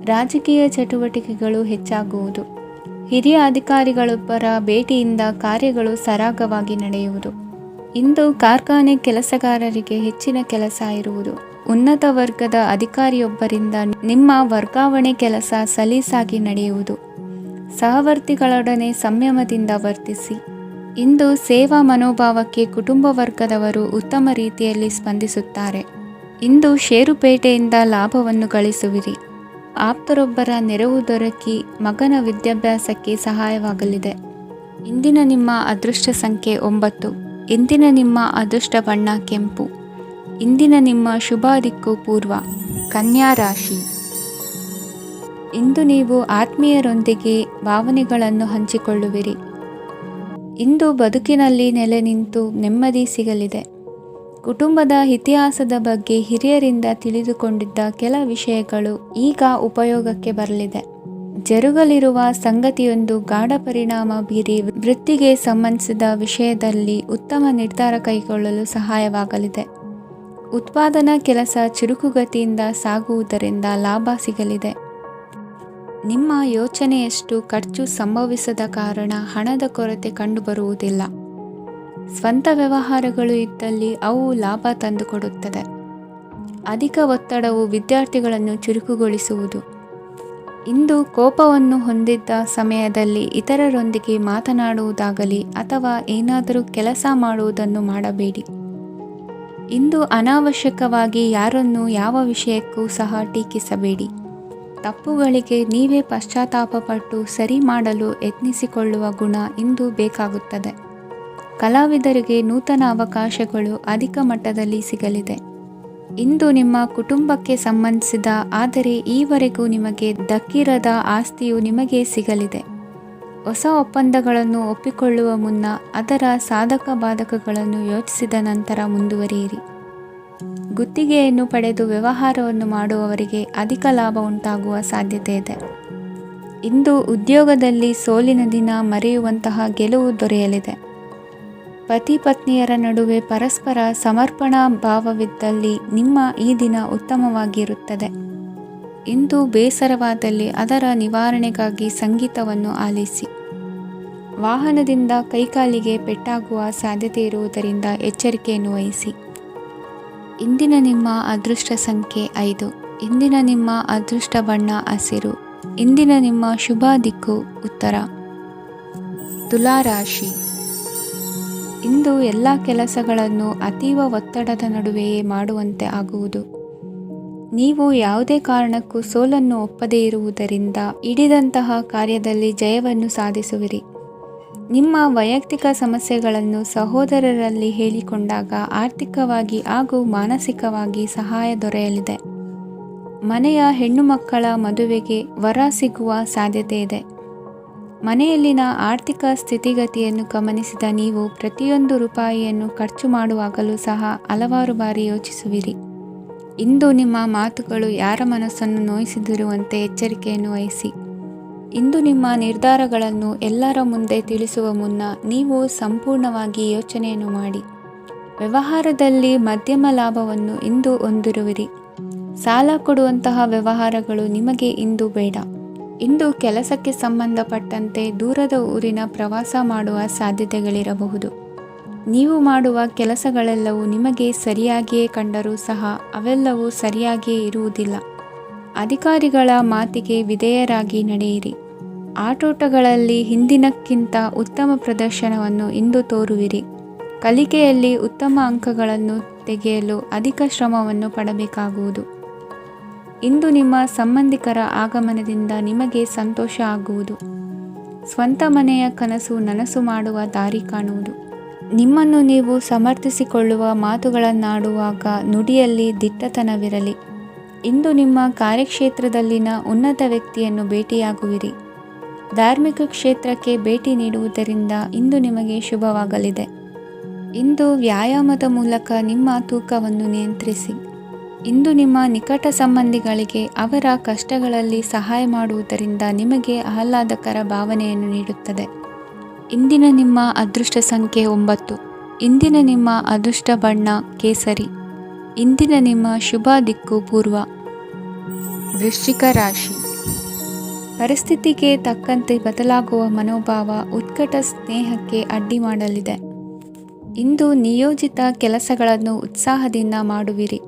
ರಾಜಕೀಯ ಚಟುವಟಿಕೆಗಳು ಹೆಚ್ಚಾಗುವುದು. ಹಿರಿಯ ಅಧಿಕಾರಿಗಳೊಬ್ಬರ ಭೇಟಿಯಿಂದ ಕಾರ್ಯಗಳು ಸರಾಗವಾಗಿ ನಡೆಯುವುದು. ಇಂದು ಕಾರ್ಖಾನೆ ಕೆಲಸಗಾರರಿಗೆ ಹೆಚ್ಚಿನ ಕೆಲಸ ಇರುವುದು. ಉನ್ನತ ವರ್ಗದ ಅಧಿಕಾರಿಯೊಬ್ಬರಿಂದ ನಿಮ್ಮ ವರ್ಗಾವಣೆ ಕೆಲಸ ಸಲೀಸಾಗಿ ನಡೆಯುವುದು. ಸಹವರ್ತಿಗಳೊಡನೆ ಸಂಯಮದಿಂದ ವರ್ತಿಸಿ. ಇಂದು ಸೇವಾ ಮನೋಭಾವಕ್ಕೆ ಕುಟುಂಬ ವರ್ಗದವರು ಉತ್ತಮ ರೀತಿಯಲ್ಲಿ ಸ್ಪಂದಿಸುತ್ತಾರೆ. ಇಂದು ಷೇರುಪೇಟೆಯಿಂದ ಲಾಭವನ್ನು ಗಳಿಸುವಿರಿ. ಆಪ್ತರೊಬ್ಬರ ನೆರವು ದೊರಕಿ ಮಗನ ವಿದ್ಯಾಭ್ಯಾಸಕ್ಕೆ ಸಹಾಯವಾಗಲಿದೆ. ಇಂದಿನ ನಿಮ್ಮ ಅದೃಷ್ಟ ಸಂಖ್ಯೆ 9. ಇಂದಿನ ನಿಮ್ಮ ಅದೃಷ್ಟ ಬಣ್ಣ ಕೆಂಪು. ಇಂದಿನ ನಿಮ್ಮ ಶುಭ ದಿಕ್ಕು ಪೂರ್ವ. ಕನ್ಯಾ ರಾಶಿ. ಇಂದು ನೀವು ಆತ್ಮೀಯರೊಂದಿಗೆ ಭಾವನೆಗಳನ್ನು ಹಂಚಿಕೊಳ್ಳುವಿರಿ. ಇಂದು ಬದುಕಿನಲ್ಲಿ ನೆಲೆ ನಿಂತು ನೆಮ್ಮದಿ ಸಿಗಲಿದೆ. ಕುಟುಂಬದ ಇತಿಹಾಸದ ಬಗ್ಗೆ ಹಿರಿಯರಿಂದ ತಿಳಿದುಕೊಂಡಿದ್ದ ಕೆಲ ವಿಷಯಗಳು ಈಗ ಉಪಯೋಗಕ್ಕೆ ಬರಲಿದೆ. ಜರುಗಲಿರುವ ಸಂಗತಿಯೊಂದು ಗಾಢ ಪರಿಣಾಮ ಬೀರಿ ವೃತ್ತಿಗೆ ಸಂಬಂಧಿಸಿದ ವಿಷಯದಲ್ಲಿ ಉತ್ತಮ ನಿರ್ಧಾರ ಕೈಗೊಳ್ಳಲು ಸಹಾಯವಾಗಲಿದೆ. ಉತ್ಪಾದನಾ ಕೆಲಸ ಚುರುಕುಗತಿಯಿಂದ ಸಾಗುವುದರಿಂದ ಲಾಭ ಸಿಗಲಿದೆ. ನಿಮ್ಮ ಯೋಚನೆಯಷ್ಟು ಖರ್ಚು ಸಂಭವಿಸದ ಕಾರಣ ಹಣದ ಕೊರತೆ ಕಂಡುಬರುವುದಿಲ್ಲ. ಸ್ವಂತ ವ್ಯವಹಾರಗಳು ಇದ್ದಲ್ಲಿ ಅವು ಲಾಭ ತಂದುಕೊಡುತ್ತದೆ. ಅಧಿಕ ಒತ್ತಡವು ವಿದ್ಯಾರ್ಥಿಗಳನ್ನು ಚುರುಕುಗೊಳಿಸುವುದು. ಇಂದು ಕೋಪವನ್ನು ಹೊಂದಿದ್ದ ಸಮಯದಲ್ಲಿ ಇತರರೊಂದಿಗೆ ಮಾತನಾಡುವುದಾಗಲಿ ಅಥವಾ ಏನಾದರೂ ಕೆಲಸ ಮಾಡುವುದನ್ನು ಮಾಡಬೇಡಿ. ಇಂದು ಅನಾವಶ್ಯಕವಾಗಿ ಯಾರನ್ನೂ ಯಾವ ವಿಷಯಕ್ಕೂ ಸಹ ಟೀಕಿಸಬೇಡಿ. ತಪ್ಪುಗಳಿಗೆ ನೀವೇ ಪಶ್ಚಾತ್ತಾಪಪಟ್ಟು ಸರಿ ಮಾಡಲು ಯತ್ನಿಸಿಕೊಳ್ಳುವ ಗುಣ ಇಂದು ಬೇಕಾಗುತ್ತದೆ. ಕಲಾವಿದರಿಗೆ ನೂತನ ಅವಕಾಶಗಳು ಅಧಿಕ ಮಟ್ಟದಲ್ಲಿ ಸಿಗಲಿದೆ. ಇಂದು ನಿಮ್ಮ ಕುಟುಂಬಕ್ಕೆ ಸಂಬಂಧಿಸಿದ ಆದರೆ ಈವರೆಗೂ ನಿಮಗೆ ದಕ್ಕಿರದ ಆಸ್ತಿಯು ನಿಮಗೆ ಸಿಗಲಿದೆ. ಹೊಸ ಒಪ್ಪಂದಗಳನ್ನು ಒಪ್ಪಿಕೊಳ್ಳುವ ಮುನ್ನ ಅದರ ಸಾಧಕ ಬಾಧಕಗಳನ್ನು ಯೋಚಿಸಿದ ನಂತರ ಮುಂದುವರಿಯಿರಿ. ಗುತ್ತಿಗೆಯನ್ನು ಪಡೆದು ವ್ಯವಹಾರವನ್ನು ಮಾಡುವವರಿಗೆ ಅಧಿಕ ಲಾಭ ಉಂಟಾಗುವ ಸಾಧ್ಯತೆ ಇದೆ. ಇಂದು ಉದ್ಯೋಗದಲ್ಲಿ ಸೋಲಿನ ದಿನ ಮರೆಯುವಂತಹ ಗೆಲುವು ದೊರೆಯಲಿದೆ. ಪತಿ ಪತ್ನಿಯರ ನಡುವೆ ಪರಸ್ಪರ ಸಮರ್ಪಣಾ ಭಾವವಿದ್ದಲ್ಲಿ ನಿಮ್ಮ ಈ ದಿನ ಉತ್ತಮವಾಗಿರುತ್ತದೆ. ಇಂದು ಬೇಸರವಾದಲ್ಲಿ ಅದರ ನಿವಾರಣೆಗಾಗಿ ಸಂಗೀತವನ್ನು ಆಲಿಸಿ. ವಾಹನದಿಂದ ಕೈಕಾಲಿಗೆ ಪೆಟ್ಟಾಗುವ ಸಾಧ್ಯತೆ ಇರುವುದರಿಂದ ಎಚ್ಚರಿಕೆಯನ್ನು ವಹಿಸಿ. ಇಂದಿನ ನಿಮ್ಮ ಅದೃಷ್ಟ ಸಂಖ್ಯೆ 5. ಇಂದಿನ ನಿಮ್ಮ ಅದೃಷ್ಟ ಬಣ್ಣ ಹಸಿರು. ಇಂದಿನ ನಿಮ್ಮ ಶುಭ ದಿಕ್ಕು ಉತ್ತರ. ತುಲಾ ರಾಶಿ. ಇಂದು ಎಲ್ಲ ಕೆಲಸಗಳನ್ನು ಅತೀವ ಒತ್ತಡದ ನಡುವೆಯೇ ಮಾಡುವಂತೆ ಆಗುವುದು. ನೀವು ಯಾವುದೇ ಕಾರಣಕ್ಕೂ ಸೋಲನ್ನು ಒಪ್ಪದೇ ಇರುವುದರಿಂದ ಹಿಡಿದಂತಹ ಕಾರ್ಯದಲ್ಲಿ ಜಯವನ್ನು ಸಾಧಿಸುವಿರಿ. ನಿಮ್ಮ ವೈಯಕ್ತಿಕ ಸಮಸ್ಯೆಗಳನ್ನು ಸಹೋದರರಲ್ಲಿ ಹೇಳಿಕೊಂಡಾಗ ಆರ್ಥಿಕವಾಗಿ ಹಾಗೂ ಮಾನಸಿಕವಾಗಿ ಸಹಾಯ ದೊರೆಯಲಿದೆ. ಮನೆಯ ಹೆಣ್ಣು ಮಕ್ಕಳ ಮದುವೆಗೆ ವರ ಸಿಗುವ ಸಾಧ್ಯತೆ ಇದೆ. ಮನೆಯಲ್ಲಿನ ಆರ್ಥಿಕ ಸ್ಥಿತಿಗತಿಯನ್ನು ಗಮನಿಸಿದ ನೀವು ಪ್ರತಿಯೊಂದು ರೂಪಾಯಿಯನ್ನು ಖರ್ಚು ಮಾಡುವಾಗಲೂ ಸಹ ಹಲವಾರು ಬಾರಿ ಯೋಚಿಸುವಿರಿ. ಇಂದು ನಿಮ್ಮ ಮಾತುಗಳು ಯಾರ ಮನಸ್ಸನ್ನು ನೋಯಿಸಿದಿರುವಂತೆ ಎಚ್ಚರಿಕೆಯನ್ನು ವಹಿಸಿ. ಇಂದು ನಿಮ್ಮ ನಿರ್ಧಾರಗಳನ್ನು ಎಲ್ಲರ ಮುಂದೆ ತಿಳಿಸುವ ಮುನ್ನ ನೀವು ಸಂಪೂರ್ಣವಾಗಿ ಯೋಚನೆಯನ್ನು ಮಾಡಿ. ವ್ಯವಹಾರದಲ್ಲಿ ಮಧ್ಯಮ ಲಾಭವನ್ನು ಇಂದು ಹೊಂದಿರುವಿರಿ. ಸಾಲ ಕೊಡುವಂತಹ ವ್ಯವಹಾರಗಳು ನಿಮಗೆ ಇಂದು ಬೇಡ. ಇಂದು ಕೆಲಸಕ್ಕೆ ಸಂಬಂಧಪಟ್ಟಂತೆ ದೂರದ ಊರಿನ ಪ್ರವಾಸ ಮಾಡುವ ಸಾಧ್ಯತೆಗಳಿರಬಹುದು. ನೀವು ಮಾಡುವ ಕೆಲಸಗಳೆಲ್ಲವೂ ನಿಮಗೆ ಸರಿಯಾಗಿಯೇ ಕಂಡರೂ ಸಹ ಅವೆಲ್ಲವೂ ಸರಿಯಾಗಿಯೇ ಇರುವುದಿಲ್ಲ. ಅಧಿಕಾರಿಗಳ ಮಾತಿಗೆ ವಿಧೇಯರಾಗಿ ನಡೆಯಿರಿ. ಆಟೋಟಗಳಲ್ಲಿ ಹಿಂದಿನಕ್ಕಿಂತ ಉತ್ತಮ ಪ್ರದರ್ಶನವನ್ನು ಇಂದು ತೋರುವಿರಿ. ಕಲಿಕೆಯಲ್ಲಿ ಉತ್ತಮ ಅಂಕಗಳನ್ನು ತೆಗೆಯಲು ಅಧಿಕ ಶ್ರಮವನ್ನು ಪಡಬೇಕಾಗುವುದು. ಇಂದು ನಿಮ್ಮ ಸಂಬಂಧಿಕರ ಆಗಮನದಿಂದ ನಿಮಗೆ ಸಂತೋಷ ಆಗುವುದು. ಸ್ವಂತ ಮನೆಯ ಕನಸು ನನಸು ಮಾಡುವ ದಾರಿ ಕಾಣುವುದು. ನಿಮ್ಮನ್ನು ನೀವು ಸಮರ್ಥಿಸಿಕೊಳ್ಳುವ ಮಾತುಗಳನ್ನಾಡುವಾಗ ನುಡಿಯಲ್ಲಿ ದಿಟ್ಟತನವಿರಲಿ. ಇಂದು ನಿಮ್ಮ ಕಾರ್ಯಕ್ಷೇತ್ರದಲ್ಲಿನ ಉನ್ನತ ವ್ಯಕ್ತಿಯನ್ನು ಭೇಟಿಯಾಗುವಿರಿ. ಧಾರ್ಮಿಕ ಕ್ಷೇತ್ರಕ್ಕೆ ಭೇಟಿ ನೀಡುವುದರಿಂದ ಇಂದು ನಿಮಗೆ ಶುಭವಾಗಲಿದೆ. ಇಂದು ವ್ಯಾಯಾಮದ ಮೂಲಕ ನಿಮ್ಮ ತೂಕವನ್ನು ನಿಯಂತ್ರಿಸಿ. ಇಂದು ನಿಮ್ಮ ನಿಕಟ ಸಂಬಂಧಿಗಳಿಗೆ ಅವರ ಕಷ್ಟಗಳಲ್ಲಿ ಸಹಾಯ ಮಾಡುವುದರಿಂದ ನಿಮಗೆ ಆಹ್ಲಾದಕರ ಭಾವನೆಯನ್ನು ನೀಡುತ್ತದೆ. ಇಂದಿನ ನಿಮ್ಮ ಅದೃಷ್ಟ ಸಂಖ್ಯೆ 9. ಇಂದಿನ ನಿಮ್ಮ ಅದೃಷ್ಟ ಬಣ್ಣ ಕೇಸರಿ. ಇಂದಿನ ನಿಮ್ಮ ಶುಭ ದಿಕ್ಕು ಪೂರ್ವ. ವೃಶ್ಚಿಕ ರಾಶಿ. ಪರಿಸ್ಥಿತಿಗೆ ತಕ್ಕಂತೆ ಬದಲಾಗುವ ಮನೋಭಾವ ಉತ್ಕಟ ಸ್ನೇಹಕ್ಕೆ ಅಡ್ಡಿ ಮಾಡಲಿದೆ. ಇಂದು ನಿಯೋಜಿತ ಕೆಲಸಗಳನ್ನು ಉತ್ಸಾಹದಿಂದ ಮಾಡುವಿರಿ.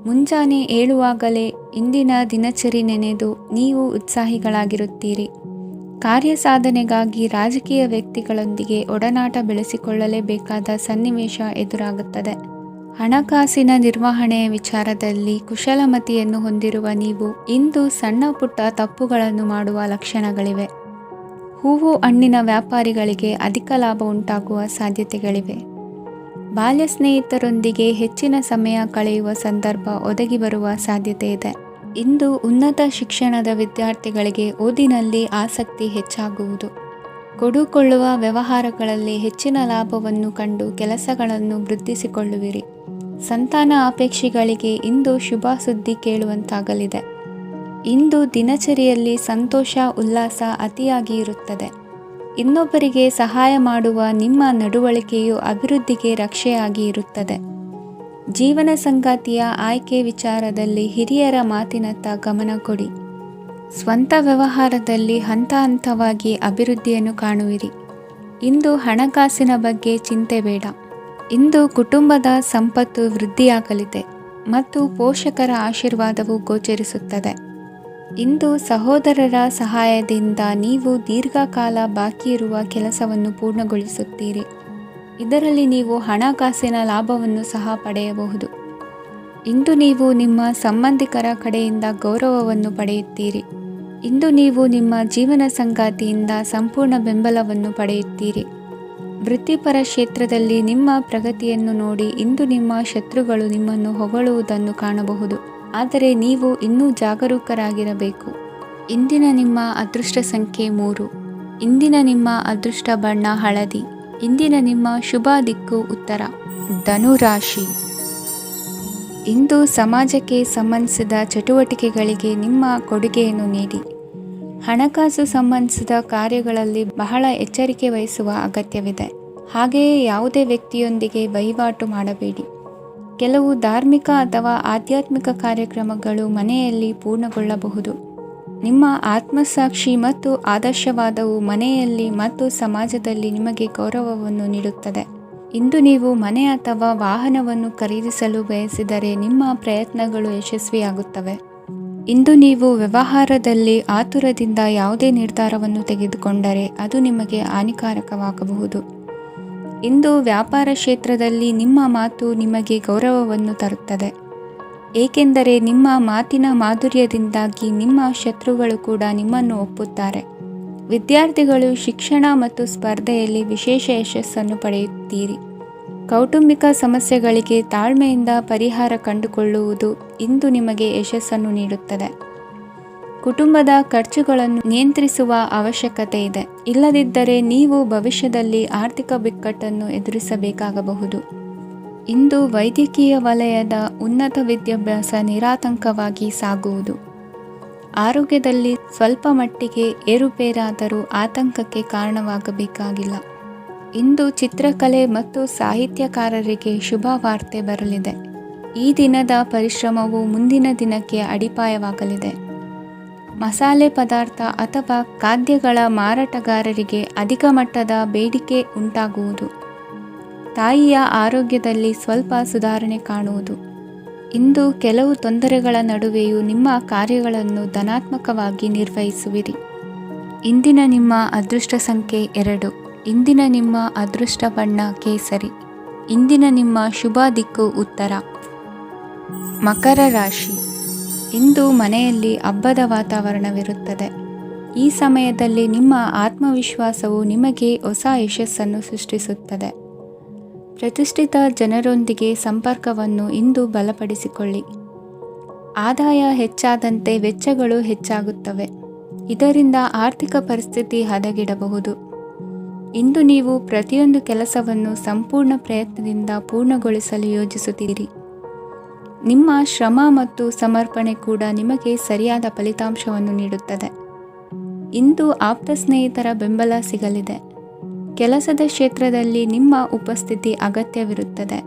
ಮುಂಜಾನೆ ಏಳುವಾಗಲೇ ಇಂದಿನ ದಿನಚರಿ ನೆನೆದು ನೀವು ಉತ್ಸಾಹಿಗಳಾಗಿರುತ್ತೀರಿ. ಕಾರ್ಯ ಸಾಧನೆಗಾಗಿ ರಾಜಕೀಯ ವ್ಯಕ್ತಿಗಳೊಂದಿಗೆ ಒಡನಾಟ ಬೆಳೆಸಿಕೊಳ್ಳಲೇಬೇಕಾದ ಸನ್ನಿವೇಶ ಎದುರಾಗುತ್ತದೆ. ಹಣಕಾಸಿನ ನಿರ್ವಹಣೆಯ ವಿಚಾರದಲ್ಲಿ ಕುಶಲಮತಿಯನ್ನು ಹೊಂದಿರುವ ನೀವು ಇಂದು ಸಣ್ಣ ಪುಟ್ಟ ತಪ್ಪುಗಳನ್ನು ಮಾಡುವ ಲಕ್ಷಣಗಳಿವೆ. ಹೂವು ಹಣ್ಣಿನ ವ್ಯಾಪಾರಿಗಳಿಗೆ ಅಧಿಕ ಲಾಭ ಉಂಟಾಗುವ ಸಾಧ್ಯತೆಗಳಿವೆ. ಬಾಲ್ಯ ಸ್ನೇಹಿತರೊಂದಿಗೆ ಹೆಚ್ಚಿನ ಸಮಯ ಕಳೆಯುವ ಸಂದರ್ಭ ಒದಗಿ ಬರುವ ಸಾಧ್ಯತೆ ಇದೆ. ಇಂದು ಉನ್ನತ ಶಿಕ್ಷಣದ ವಿದ್ಯಾರ್ಥಿಗಳಿಗೆ ಓದಿನಲ್ಲಿ ಆಸಕ್ತಿ ಹೆಚ್ಚಾಗುವುದು. ಕೊಡುಕೊಳ್ಳುವ ವ್ಯವಹಾರಗಳಲ್ಲಿ ಹೆಚ್ಚಿನ ಲಾಭವನ್ನು ಕಂಡು ಕೆಲಸಗಳನ್ನು ವೃದ್ಧಿಸಿಕೊಳ್ಳುವಿರಿ. ಸಂತಾನ ಅಪೇಕ್ಷಿಗಳಿಗೆ ಇಂದು ಶುಭ ಸುದ್ದಿ ಕೇಳುವಂತಾಗಲಿದೆ. ಇಂದು ದಿನಚರಿಯಲ್ಲಿ ಸಂತೋಷ ಉಲ್ಲಾಸ ಅತಿಯಾಗಿ ಇರುತ್ತದೆ. ಇನ್ನೊಬ್ಬರಿಗೆ ಸಹಾಯ ಮಾಡುವ ನಿಮ್ಮ ನಡವಳಿಕೆಯು ಅಭಿವೃದ್ಧಿಗೆ ರಕ್ಷೆಯಾಗಿ ಇರುತ್ತದೆ. ಜೀವನ ಸಂಗಾತಿಯ ಆಯ್ಕೆ ವಿಚಾರದಲ್ಲಿ ಹಿರಿಯರ ಮಾತಿನತ್ತ ಗಮನ ಕೊಡಿ. ಸ್ವಂತ ವ್ಯವಹಾರದಲ್ಲಿ ಹಂತ ಹಂತವಾಗಿ ಅಭಿವೃದ್ಧಿಯನ್ನು ಕಾಣುವಿರಿ. ಇಂದು ಹಣಕಾಸಿನ ಬಗ್ಗೆ ಚಿಂತೆ ಬೇಡ. ಇಂದು ಕುಟುಂಬದ ಸಂಪತ್ತು ವೃದ್ಧಿಯಾಗಲಿದೆ ಮತ್ತು ಪೋಷಕರ ಆಶೀರ್ವಾದವು ಗೋಚರಿಸುತ್ತದೆ. ಇಂದು ಸಹೋದರರ ಸಹಾಯದಿಂದ ನೀವು ದೀರ್ಘಕಾಲ ಬಾಕಿ ಇರುವ ಕೆಲಸವನ್ನು ಪೂರ್ಣಗೊಳಿಸುತ್ತೀರಿ. ಇದರಲ್ಲಿ ನೀವು ಹಣಕಾಸಿನ ಲಾಭವನ್ನು ಸಹ ಪಡೆಯಬಹುದು. ಇಂದು ನೀವು ನಿಮ್ಮ ಸಂಬಂಧಿಕರ ಕಡೆಯಿಂದ ಗೌರವವನ್ನು ಪಡೆಯುತ್ತೀರಿ. ಇಂದು ನೀವು ನಿಮ್ಮ ಜೀವನ ಸಂಗಾತಿಯಿಂದ ಸಂಪೂರ್ಣ ಬೆಂಬಲವನ್ನು ಪಡೆಯುತ್ತೀರಿ. ವೃತ್ತಿಪರ ಕ್ಷೇತ್ರದಲ್ಲಿ ನಿಮ್ಮ ಪ್ರಗತಿಯನ್ನು ನೋಡಿ ಇಂದು ನಿಮ್ಮ ಶತ್ರುಗಳು ನಿಮ್ಮನ್ನು ಹೊಗಳುವುದನ್ನು ಕಾಣಬಹುದು. ಆದರೆ ನೀವು ಇನ್ನೂ ಜಾಗರೂಕರಾಗಿರಬೇಕು. ಇಂದಿನ ನಿಮ್ಮ ಅದೃಷ್ಟ ಸಂಖ್ಯೆ 3. ಇಂದಿನ ನಿಮ್ಮ ಅದೃಷ್ಟ ಬಣ್ಣ ಹಳದಿ. ಇಂದಿನ ನಿಮ್ಮ ಶುಭ ದಿಕ್ಕು ಉತ್ತರ. ಧನುರಾಶಿ. ಇಂದು ಸಮಾಜಕ್ಕೆ ಸಂಬಂಧಿಸಿದ ಚಟುವಟಿಕೆಗಳಿಗೆ ನಿಮ್ಮ ಕೊಡುಗೆಯನ್ನು ನೀಡಿ. ಹಣಕಾಸು ಸಂಬಂಧಿಸಿದ ಕಾರ್ಯಗಳಲ್ಲಿ ಬಹಳ ಎಚ್ಚರಿಕೆ ವಹಿಸುವ ಅಗತ್ಯವಿದೆ. ಹಾಗೆಯೇ ಯಾವುದೇ ವ್ಯಕ್ತಿಯೊಂದಿಗೆ ವಹಿವಾಟು ಮಾಡಬೇಡಿ. ಕೆಲವು ಧಾರ್ಮಿಕ ಅಥವಾ ಆಧ್ಯಾತ್ಮಿಕ ಕಾರ್ಯಕ್ರಮಗಳು ಮನೆಯಲ್ಲಿ ಪೂರ್ಣಗೊಳ್ಳಬಹುದು. ನಿಮ್ಮ ಆತ್ಮಸಾಕ್ಷಿ ಮತ್ತು ಆದರ್ಶವಾದವು ಮನೆಯಲ್ಲಿ ಮತ್ತು ಸಮಾಜದಲ್ಲಿ ನಿಮಗೆ ಗೌರವವನ್ನು ನೀಡುತ್ತದೆ. ಇಂದು ನೀವು ಮನೆ ಅಥವಾ ವಾಹನವನ್ನು ಖರೀದಿಸಲು ಬಯಸಿದರೆ ನಿಮ್ಮ ಪ್ರಯತ್ನಗಳು ಯಶಸ್ವಿಯಾಗುತ್ತವೆ. ಇಂದು ನೀವು ವ್ಯವಹಾರದಲ್ಲಿ ಆತುರದಿಂದ ಯಾವುದೇ ನಿರ್ಧಾರವನ್ನು ತೆಗೆದುಕೊಂಡರೆ ಅದು ನಿಮಗೆ ಹಾನಿಕಾರಕವಾಗಬಹುದು. ಇಂದು ವ್ಯಾಪಾರ ಕ್ಷೇತ್ರದಲ್ಲಿ ನಿಮ್ಮ ಮಾತು ನಿಮಗೆ ಗೌರವವನ್ನು ತರುತ್ತದೆ. ಏಕೆಂದರೆ ನಿಮ್ಮ ಮಾತಿನ ಮಾಧುರ್ಯದಿಂದಾಗಿ ನಿಮ್ಮ ಶತ್ರುಗಳು ಕೂಡ ನಿಮ್ಮನ್ನು ಒಪ್ಪುತ್ತಾರೆ. ವಿದ್ಯಾರ್ಥಿಗಳು ಶಿಕ್ಷಣ ಮತ್ತು ಸ್ಪರ್ಧೆಯಲ್ಲಿ ವಿಶೇಷ ಯಶಸ್ಸನ್ನು ಪಡೆಯುತ್ತೀರಿ. ಕೌಟುಂಬಿಕ ಸಮಸ್ಯೆಗಳಿಗೆ ತಾಳ್ಮೆಯಿಂದ ಪರಿಹಾರ ಕಂಡುಕೊಳ್ಳುವುದು ಇಂದು ನಿಮಗೆ ಯಶಸ್ಸನ್ನು ನೀಡುತ್ತದೆ. ಕುಟುಂಬದ ಖರ್ಚುಗಳನ್ನು ನಿಯಂತ್ರಿಸುವ ಅವಶ್ಯಕತೆ ಇದೆ. ಇಲ್ಲದಿದ್ದರೆ ನೀವು ಭವಿಷ್ಯದಲ್ಲಿ ಆರ್ಥಿಕ ಬಿಕ್ಕಟ್ಟನ್ನು ಎದುರಿಸಬೇಕಾಗಬಹುದು. ಇಂದು ವೈದ್ಯಕೀಯ ವಲಯದ ಉನ್ನತ ವಿದ್ಯಾಭ್ಯಾಸ ನಿರಾತಂಕವಾಗಿ ಸಾಗುವುದು. ಆರೋಗ್ಯದಲ್ಲಿ ಸ್ವಲ್ಪ ಮಟ್ಟಿಗೆ ಏರುಪೇರಾದರೂ ಆತಂಕಕ್ಕೆ ಕಾರಣವಾಗಬೇಕಾಗಿಲ್ಲ. ಇಂದು ಚಿತ್ರಕಲೆ ಮತ್ತು ಸಾಹಿತ್ಯಕಾರರಿಗೆ ಶುಭ ವಾರ್ತೆ ಬರಲಿದೆ. ಈ ದಿನದ ಪರಿಶ್ರಮವು ಮುಂದಿನ ದಿನಕ್ಕೆ ಅಡಿಪಾಯವಾಗಲಿದೆ. ಮಸಾಲೆ ಪದಾರ್ಥ ಅಥವಾ ಖಾದ್ಯಗಳ ಮಾರಾಟಗಾರರಿಗೆ ಅಧಿಕ ಮಟ್ಟದ ಬೇಡಿಕೆ ಉಂಟಾಗುವುದು. ತಾಯಿಯ ಆರೋಗ್ಯದಲ್ಲಿ ಸ್ವಲ್ಪ ಸುಧಾರಣೆ ಕಾಣುವುದು. ಇಂದು ಕೆಲವು ತೊಂದರೆಗಳ ನಡುವೆಯೂ ನಿಮ್ಮ ಕಾರ್ಯಗಳನ್ನು ಧನಾತ್ಮಕವಾಗಿ ನಿರ್ವಹಿಸುವಿರಿ. ಇಂದಿನ ನಿಮ್ಮ ಅದೃಷ್ಟ ಸಂಖ್ಯೆ 2. ಇಂದಿನ ನಿಮ್ಮ ಅದೃಷ್ಟ ಬಣ್ಣ ಕೇಸರಿ. ಇಂದಿನ ನಿಮ್ಮ ಶುಭ ದಿಕ್ಕು ಉತ್ತರ. ಮಕರ ರಾಶಿ. ಇಂದು ಮನೆಯಲ್ಲಿ ಹಬ್ಬದ ವಾತಾವರಣವಿರುತ್ತದೆ. ಈ ಸಮಯದಲ್ಲಿ ನಿಮ್ಮ ಆತ್ಮವಿಶ್ವಾಸವು ನಿಮಗೆ ಹೊಸ ಯಶಸ್ಸನ್ನು ಸೃಷ್ಟಿಸುತ್ತದೆ. ಪ್ರತಿಷ್ಠಿತ ಜನರೊಂದಿಗೆ ಸಂಪರ್ಕವನ್ನು ಇಂದು ಬಲಪಡಿಸಿಕೊಳ್ಳಿ. ಆದಾಯ ಹೆಚ್ಚಾದಂತೆ ವೆಚ್ಚಗಳು ಹೆಚ್ಚಾಗುತ್ತವೆ. ಇದರಿಂದ ಆರ್ಥಿಕ ಪರಿಸ್ಥಿತಿ ಹದಗೆಡಬಹುದು. ಇಂದು ನೀವು ಪ್ರತಿಯೊಂದು ಕೆಲಸವನ್ನು ಸಂಪೂರ್ಣ ಪ್ರಯತ್ನದಿಂದ ಪೂರ್ಣಗೊಳಿಸಲು ಯೋಜಿಸುತ್ತೀರಿ. ನಿಮ್ಮ ಶ್ರಮ ಮತ್ತು ಸಮರ್ಪಣೆ ಕೂಡ ನಿಮಗೆ ಸರಿಯಾದ ಫಲಿತಾಂಶವನ್ನು ನೀಡುತ್ತದೆ. ಇಂದು ಆಪ್ತ ಸ್ನೇಹಿತರ ಬೆಂಬಲ ಸಿಗಲಿದೆ. ಕೆಲಸದ ಕ್ಷೇತ್ರದಲ್ಲಿ ನಿಮ್ಮ ಉಪಸ್ಥಿತಿ ಅಗತ್ಯವಿರುತ್ತದೆ.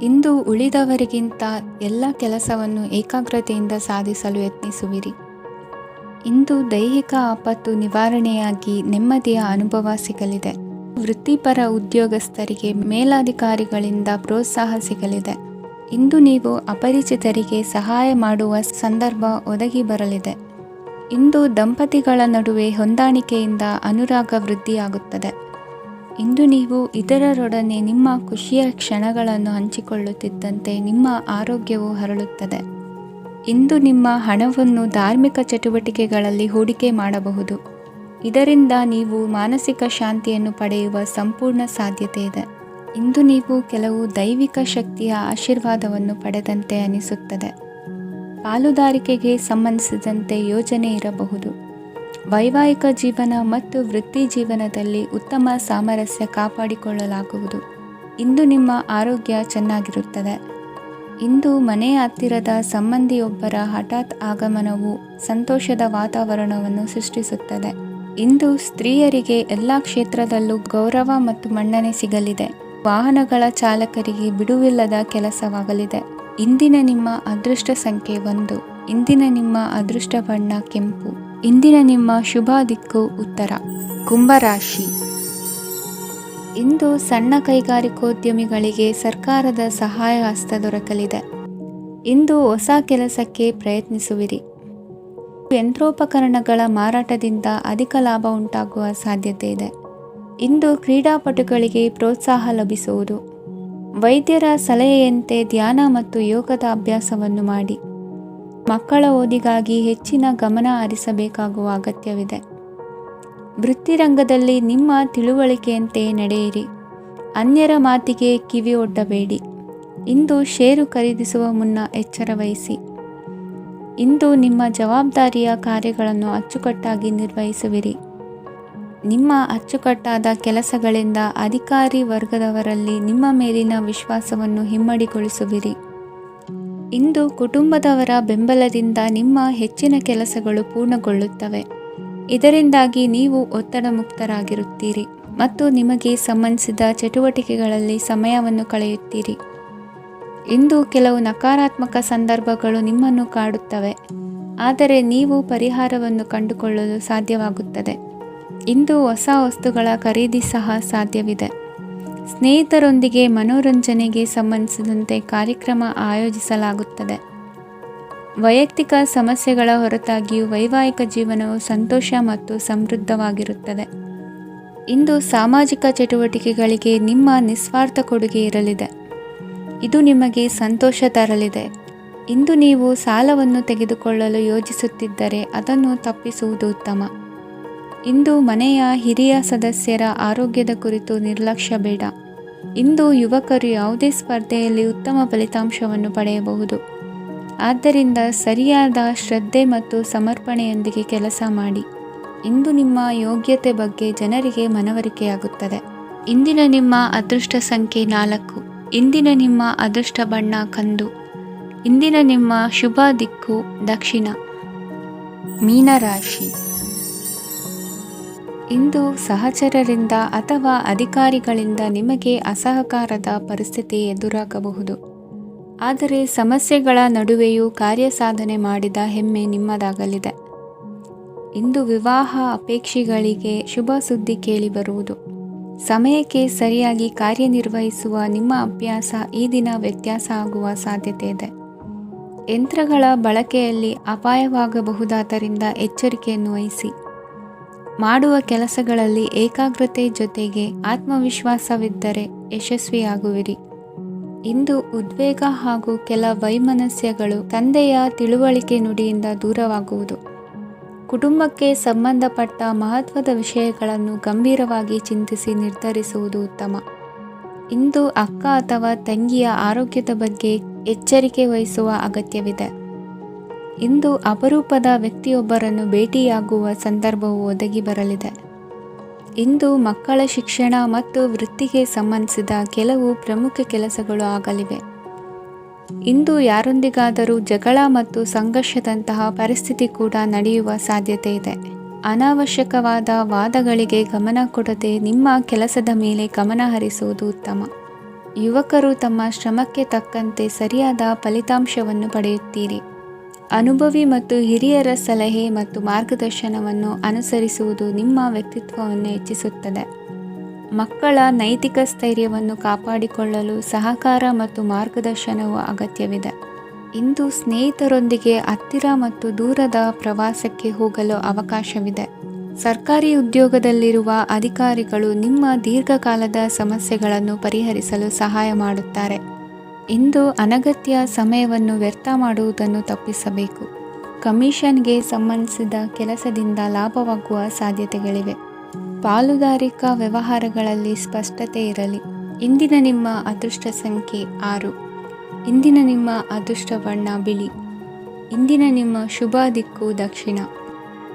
ಇಂದು ಉಳಿದವರಿಗಿಂತ ಎಲ್ಲ ಕೆಲಸವನ್ನು ಏಕಾಗ್ರತೆಯಿಂದ ಸಾಧಿಸಲು ಯತ್ನಿಸುವಿರಿ. ಇಂದು ದೈಹಿಕ ಆಪತ್ತು ನಿವಾರಣೆಯಾಗಿ ನೆಮ್ಮದಿಯ ಅನುಭವ ಸಿಗಲಿದೆ. ವೃತ್ತಿಪರ ಉದ್ಯೋಗಸ್ಥರಿಗೆ ಮೇಲಾಧಿಕಾರಿಗಳಿಂದ ಪ್ರೋತ್ಸಾಹ ಸಿಗಲಿದೆ. ಇಂದು ನೀವು ಅಪರಿಚಿತರಿಗೆ ಸಹಾಯ ಮಾಡುವ ಸಂದರ್ಭ ಒದಗಿ ಬರಲಿದೆ. ಇಂದು ದಂಪತಿಗಳ ನಡುವೆ ಹೊಂದಾಣಿಕೆಯಿಂದ ಅನುರಾಗ ವೃದ್ಧಿಯಾಗುತ್ತದೆ. ಇಂದು ನೀವು ಇತರರೊಡನೆ ನಿಮ್ಮ ಖುಷಿಯ ಕ್ಷಣಗಳನ್ನು ಹಂಚಿಕೊಳ್ಳುತ್ತಿದ್ದಂತೆ ನಿಮ್ಮ ಆರೋಗ್ಯವು ಹರಳುತ್ತದೆ. ಇಂದು ನಿಮ್ಮ ಹಣವನ್ನು ಧಾರ್ಮಿಕ ಚಟುವಟಿಕೆಗಳಲ್ಲಿ ಹೂಡಿಕೆ ಮಾಡಬಹುದು. ಇದರಿಂದ ನೀವು ಮಾನಸಿಕ ಶಾಂತಿಯನ್ನು ಪಡೆಯುವ ಸಂಪೂರ್ಣ ಸಾಧ್ಯತೆ ಇದೆ. ಇಂದು ನೀವು ಕೆಲವು ದೈವಿಕ ಶಕ್ತಿಯ ಆಶೀರ್ವಾದವನ್ನು ಪಡೆದಂತೆ ಅನಿಸುತ್ತದೆ. ಪಾಲುದಾರಿಕೆಗೆ ಸಂಬಂಧಿಸಿದಂತೆ ಯೋಜನೆ ಇರಬಹುದು. ವೈವಾಹಿಕ ಜೀವನ ಮತ್ತು ವೃತ್ತಿ ಜೀವನದಲ್ಲಿ ಉತ್ತಮ ಸಾಮರಸ್ಯ ಕಾಪಾಡಿಕೊಳ್ಳಲಾಗುವುದು. ಇಂದು ನಿಮ್ಮ ಆರೋಗ್ಯ ಚೆನ್ನಾಗಿರುತ್ತದೆ. ಇಂದು ಮನೆಯ ಹತ್ತಿರದ ಸಂಬಂಧಿಯೊಬ್ಬರ ಹಠಾತ್ ಆಗಮನವು ಸಂತೋಷದ ವಾತಾವರಣವನ್ನು ಸೃಷ್ಟಿಸುತ್ತದೆ. ಇಂದು ಸ್ತ್ರೀಯರಿಗೆ ಎಲ್ಲ ಕ್ಷೇತ್ರದಲ್ಲೂ ಗೌರವ ಮತ್ತು ಮನ್ನಣೆ ಸಿಗಲಿದೆ. ವಾಹನಗಳ ಚಾಲಕರಿಗೆ ಬಿಡುವಿಲ್ಲದ ಕೆಲಸವಾಗಲಿದೆ. ಇಂದಿನ ನಿಮ್ಮ ಅದೃಷ್ಟ ಸಂಖ್ಯೆ 1. ಇಂದಿನ ನಿಮ್ಮ ಅದೃಷ್ಟ ಬಣ್ಣ ಕೆಂಪು. ಇಂದಿನ ನಿಮ್ಮ ಶುಭ ದಿಕ್ಕು ಉತ್ತರ. ಕುಂಭರಾಶಿ. ಇಂದು ಸಣ್ಣ ಕೈಗಾರಿಕೋದ್ಯಮಿಗಳಿಗೆ ಸರ್ಕಾರದ ಸಹಾಯ ಹಸ್ತ ದೊರಕಲಿದೆ. ಇಂದು ಹೊಸ ಕೆಲಸಕ್ಕೆ ಪ್ರಯತ್ನಿಸುವಿರಿ. ಯಂತ್ರೋಪಕರಣಗಳ ಮಾರಾಟದಿಂದ ಅಧಿಕ ಲಾಭ ಉಂಟಾಗುವ ಸಾಧ್ಯತೆ ಇದೆ. ಇಂದು ಕ್ರೀಡಾಪಟುಗಳಿಗೆ ಪ್ರೋತ್ಸಾಹ ಲಭಿಸುವುದು. ವೈದ್ಯರ ಸಲಹೆಯಂತೆ ಧ್ಯಾನ ಮತ್ತು ಯೋಗದ ಅಭ್ಯಾಸವನ್ನು ಮಾಡಿ. ಮಕ್ಕಳ ಓದಿಗಾಗಿ ಹೆಚ್ಚಿನ ಗಮನ ಹರಿಸಬೇಕಾಗುವ ಅಗತ್ಯವಿದೆ. ವೃತ್ತಿರಂಗದಲ್ಲಿ ನಿಮ್ಮ ತಿಳುವಳಿಕೆಯಂತೆ ನಡೆಯಿರಿ. ಅನ್ಯರ ಮಾತಿಗೆ ಕಿವಿ ಒಡ್ಡಬೇಡಿ. ಇಂದು ಷೇರು ಖರೀದಿಸುವ ಮುನ್ನ ಎಚ್ಚರ ವಹಿಸಿ. ಇಂದು ನಿಮ್ಮ ಜವಾಬ್ದಾರಿಯ ಕಾರ್ಯಗಳನ್ನು ಅಚ್ಚುಕಟ್ಟಾಗಿ ನಿರ್ವಹಿಸುವಿರಿ. ನಿಮ್ಮ ಅಚ್ಚುಕಟ್ಟಾದ ಕೆಲಸಗಳಿಂದ ಅಧಿಕಾರಿ ವರ್ಗದವರಲ್ಲಿ ನಿಮ್ಮ ಮೇಲಿನ ವಿಶ್ವಾಸವನ್ನು ಇಮ್ಮಡಿಗೊಳಿಸುವಿರಿ. ಇಂದು ಕುಟುಂಬದವರ ಬೆಂಬಲದಿಂದ ನಿಮ್ಮ ಹೆಚ್ಚಿನ ಕೆಲಸಗಳು ಪೂರ್ಣಗೊಳ್ಳುತ್ತವೆ. ಇದರಿಂದಾಗಿ ನೀವು ಒತ್ತಡ ಮುಕ್ತರಾಗಿರುತ್ತೀರಿ ಮತ್ತು ನಿಮಗೆ ಸಂಬಂಧಿಸಿದ ಚಟುವಟಿಕೆಗಳಲ್ಲಿ ಸಮಯವನ್ನು ಕಳೆಯುತ್ತೀರಿ. ಇಂದು ಕೆಲವು ನಕಾರಾತ್ಮಕ ಸಂದರ್ಭಗಳು ನಿಮ್ಮನ್ನು ಕಾಡುತ್ತವೆ, ಆದರೆ ನೀವು ಪರಿಹಾರವನ್ನು ಕಂಡುಕೊಳ್ಳಲು ಸಾಧ್ಯವಾಗುತ್ತದೆ. ಇಂದು ಹೊಸ ವಸ್ತುಗಳ ಖರೀದಿ ಸಹ ಸಾಧ್ಯವಿದೆ. ಸ್ನೇಹಿತರೊಂದಿಗೆ ಮನೋರಂಜನೆಗೆ ಸಂಬಂಧಿಸಿದಂತೆ ಕಾರ್ಯಕ್ರಮ ಆಯೋಜಿಸಲಾಗುತ್ತದೆ. ವೈಯಕ್ತಿಕ ಸಮಸ್ಯೆಗಳ ಹೊರತಾಗಿಯೂ ವೈವಾಹಿಕ ಜೀವನವು ಸಂತೋಷ ಮತ್ತು ಸಮೃದ್ಧವಾಗಿರುತ್ತದೆ. ಇಂದು ಸಾಮಾಜಿಕ ಚಟುವಟಿಕೆಗಳಿಗೆ ನಿಮ್ಮ ನಿಸ್ವಾರ್ಥ ಕೊಡುಗೆ ಇರಲಿದೆ. ಇದು ನಿಮಗೆ ಸಂತೋಷ ತರಲಿದೆ. ಇಂದು ನೀವು ಸಾಲವನ್ನು ತೆಗೆದುಕೊಳ್ಳಲು ಯೋಜಿಸುತ್ತಿದ್ದರೆ ಅದನ್ನು ತಪ್ಪಿಸುವುದು ಉತ್ತಮ. ಇಂದು ಮನೆಯ ಹಿರಿಯ ಸದಸ್ಯರ ಆರೋಗ್ಯದ ಕುರಿತು ನಿರ್ಲಕ್ಷ್ಯ ಬೇಡ. ಇಂದು ಯುವಕರು ಯಾವುದೇ ಸ್ಪರ್ಧೆಯಲ್ಲಿ ಉತ್ತಮ ಫಲಿತಾಂಶವನ್ನು ಪಡೆಯಬಹುದು. ಆದ್ದರಿಂದ ಸರಿಯಾದ ಶ್ರದ್ಧೆ ಮತ್ತು ಸಮರ್ಪಣೆಯೊಂದಿಗೆ ಕೆಲಸ ಮಾಡಿ. ಇಂದು ನಿಮ್ಮ ಯೋಗ್ಯತೆ ಬಗ್ಗೆ ಜನರಿಗೆ ಮನವರಿಕೆಯಾಗುತ್ತದೆ. ಇಂದಿನ ನಿಮ್ಮ ಅದೃಷ್ಟ ಸಂಖ್ಯೆ 4. ಇಂದಿನ ನಿಮ್ಮ ಅದೃಷ್ಟ ಬಣ್ಣ ಕಂದು. ಇಂದಿನ ನಿಮ್ಮ ಶುಭ ದಿಕ್ಕು ದಕ್ಷಿಣ. ಮೀನರಾಶಿ. ಇಂದು ಸಹಚರರಿಂದ ಅಥವಾ ಅಧಿಕಾರಿಗಳಿಂದ ನಿಮಗೆ ಅಸಹಕಾರದ ಪರಿಸ್ಥಿತಿ ಎದುರಾಗಬಹುದು. ಆದರೆ ಸಮಸ್ಯೆಗಳ ನಡುವೆಯೂ ಕಾರ್ಯಸಾಧನೆ ಮಾಡಿದ ಹೆಮ್ಮೆ ನಿಮ್ಮದಾಗಲಿದೆ. ಇಂದು ವಿವಾಹ ಅಪೇಕ್ಷಿಗಳಿಗೆ ಶುಭ ಸುದ್ದಿ ಕೇಳಿಬರುವುದು. ಸಮಯಕ್ಕೆ ಸರಿಯಾಗಿ ಕಾರ್ಯನಿರ್ವಹಿಸುವ ನಿಮ್ಮ ಅಭ್ಯಾಸ ಈ ದಿನ ವ್ಯತ್ಯಾಸ ಆಗುವ ಸಾಧ್ಯತೆ ಇದೆ. ಯಂತ್ರಗಳ ಬಳಕೆಯಲ್ಲಿ ಅಪಾಯವಾಗಬಹುದಾದ್ದರಿಂದ ಎಚ್ಚರಿಕೆಯನ್ನು ವಹಿಸಿ. ಮಾಡುವ ಕೆಲಸಗಳಲ್ಲಿ ಏಕಾಗ್ರತೆ ಜೊತೆಗೆ ಆತ್ಮವಿಶ್ವಾಸವಿದ್ದರೆ ಯಶಸ್ವಿಯಾಗುವಿರಿ. ಇಂದು ಉದ್ವೇಗ ಹಾಗೂ ಕೆಲ ವೈಮನಸ್ಯಗಳು ತಂದೆಯ ತಿಳುವಳಿಕೆ ನುಡಿಯಿಂದ ದೂರವಾಗುವುದು. ಕುಟುಂಬಕ್ಕೆ ಸಂಬಂಧಪಟ್ಟ ಮಹತ್ವದ ವಿಷಯಗಳನ್ನು ಗಂಭೀರವಾಗಿ ಚಿಂತಿಸಿ ನಿರ್ಧರಿಸುವುದು ಉತ್ತಮ. ಇಂದು ಅಕ್ಕ ಅಥವಾ ತಂಗಿಯ ಆರೋಗ್ಯದ ಬಗ್ಗೆ ಎಚ್ಚರಿಕೆ ವಹಿಸುವ ಅಗತ್ಯವಿದೆ. ಇಂದು ಅಪರೂಪದ ವ್ಯಕ್ತಿಯೊಬ್ಬರನ್ನು ಭೇಟಿಯಾಗುವ ಸಂದರ್ಭವು ಒದಗಿ ಬರಲಿದೆ. ಇಂದು ಮಕ್ಕಳ ಶಿಕ್ಷಣ ಮತ್ತು ವೃತ್ತಿಗೆ ಸಂಬಂಧಿಸಿದ ಕೆಲವು ಪ್ರಮುಖ ಕೆಲಸಗಳು ಆಗಲಿವೆ. ಇಂದು ಯಾರೊಂದಿಗಾದರೂ ಜಗಳ ಮತ್ತು ಸಂಘರ್ಷದಂತಹ ಪರಿಸ್ಥಿತಿ ಕೂಡ ನಡೆಯುವ ಸಾಧ್ಯತೆ ಇದೆ. ಅನಾವಶ್ಯಕವಾದ ವಾದಗಳಿಗೆ ಗಮನ ಕೊಡದೆ ನಿಮ್ಮ ಕೆಲಸದ ಮೇಲೆ ಗಮನ ಹರಿಸುವುದು ಉತ್ತಮ. ಯುವಕರು ತಮ್ಮ ಶ್ರಮಕ್ಕೆ ತಕ್ಕಂತೆ ಸರಿಯಾದ ಫಲಿತಾಂಶವನ್ನು ಪಡೆಯುತ್ತೀರಿ. ಅನುಭವಿ ಮತ್ತು ಹಿರಿಯರ ಸಲಹೆ ಮತ್ತು ಮಾರ್ಗದರ್ಶನವನ್ನು ಅನುಸರಿಸುವುದು ನಿಮ್ಮ ವ್ಯಕ್ತಿತ್ವವನ್ನು ಹೆಚ್ಚಿಸುತ್ತದೆ. ಮಕ್ಕಳ ನೈತಿಕ ಸ್ಥೈರ್ಯವನ್ನು ಕಾಪಾಡಿಕೊಳ್ಳಲು ಸಹಕಾರ ಮತ್ತು ಮಾರ್ಗದರ್ಶನವು ಅಗತ್ಯವಿದೆ. ಇಂದು ಸ್ನೇಹಿತರೊಂದಿಗೆ ಹತ್ತಿರ ಮತ್ತು ದೂರದ ಪ್ರವಾಸಕ್ಕೆ ಹೋಗಲು ಅವಕಾಶವಿದೆ. ಸರ್ಕಾರಿ ಉದ್ಯೋಗದಲ್ಲಿರುವ ಅಧಿಕಾರಿಗಳು ನಿಮ್ಮ ದೀರ್ಘಕಾಲದ ಸಮಸ್ಯೆಗಳನ್ನು ಪರಿಹರಿಸಲು ಸಹಾಯ ಮಾಡುತ್ತಾರೆ. ಇಂದು ಅನಗತ್ಯ ಸಮಯವನ್ನು ವ್ಯರ್ಥ ಮಾಡುವುದನ್ನು ತಪ್ಪಿಸಬೇಕು. ಕಮಿಷನ್ಗೆ ಸಂಬಂಧಿಸಿದ ಕೆಲಸದಿಂದ ಲಾಭವಾಗುವ ಸಾಧ್ಯತೆಗಳಿವೆ. ಪಾಲುದಾರಿಕಾ ವ್ಯವಹಾರಗಳಲ್ಲಿ ಸ್ಪಷ್ಟತೆ ಇರಲಿ. ಇಂದಿನ ನಿಮ್ಮ ಅದೃಷ್ಟ ಸಂಖ್ಯೆ 6. ಇಂದಿನ ನಿಮ್ಮ ಅದೃಷ್ಟ ಬಣ್ಣ ಬಿಳಿ. ಇಂದಿನ ನಿಮ್ಮ ಶುಭ ದಿಕ್ಕು ದಕ್ಷಿಣ.